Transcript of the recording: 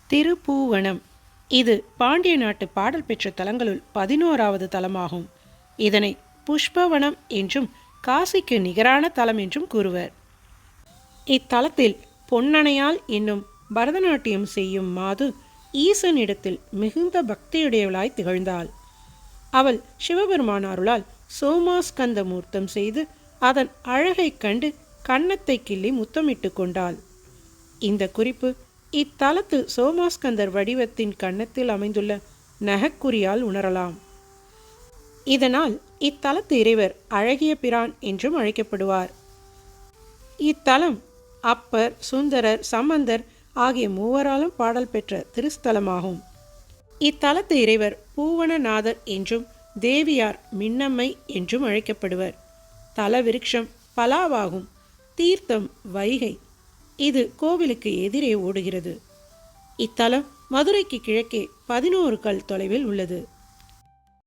திருப்பூவனம் இது பாண்டிய நாட்டு பாடல் பெற்ற தலங்களுள் 11வது தலமாகும். இதனை புஷ்பவனம் என்றும் காசிக்கு நிகரான தலம் என்றும் கூறுவர். இத்தலத்தில் பொன்னணையால் என்னும் பரதநாட்டியம் செய்யும் மாது ஈசனிடத்தில் மிகுந்த பக்தியுடையவளாய் திகழ்ந்தாள். அவள் சிவபெருமான் அருளால் சோமாஸ்கந்த மூர்த்தம் செய்து அதன் அழகைக் கண்டு கன்னத்தை கிள்ளி முத்தமிட்டு கொண்டாள். இந்த குறிப்பு இத்தலத்தில் சோமாஸ்கந்தர் வடிவத்தின் கன்னத்தில் அமைந்துள்ள நகக்குறியால் உணரலாம். இதனால் இத்தலத்து இறைவர் அழகிய பிரான் என்றும் அழைக்கப்படுவார். இத்தலம் அப்பர், சுந்தரர், சம்பந்தர் ஆகிய மூவராலும் பாடல் பெற்ற திருஸ்தலமாகும். இத்தலத்து இறைவர் பூவனநாதர் என்றும் தேவியார் மின்னம்மை என்றும் அழைக்கப்படுவர். தல விருட்சம் பலாவாகும். தீர்த்தம் வைகை. இது கோவிலுக்கு எதிரே ஓடுகிறது. இத்தலம் மதுரைக்கு கிழக்கே 11 கல் தொலைவில் உள்ளது.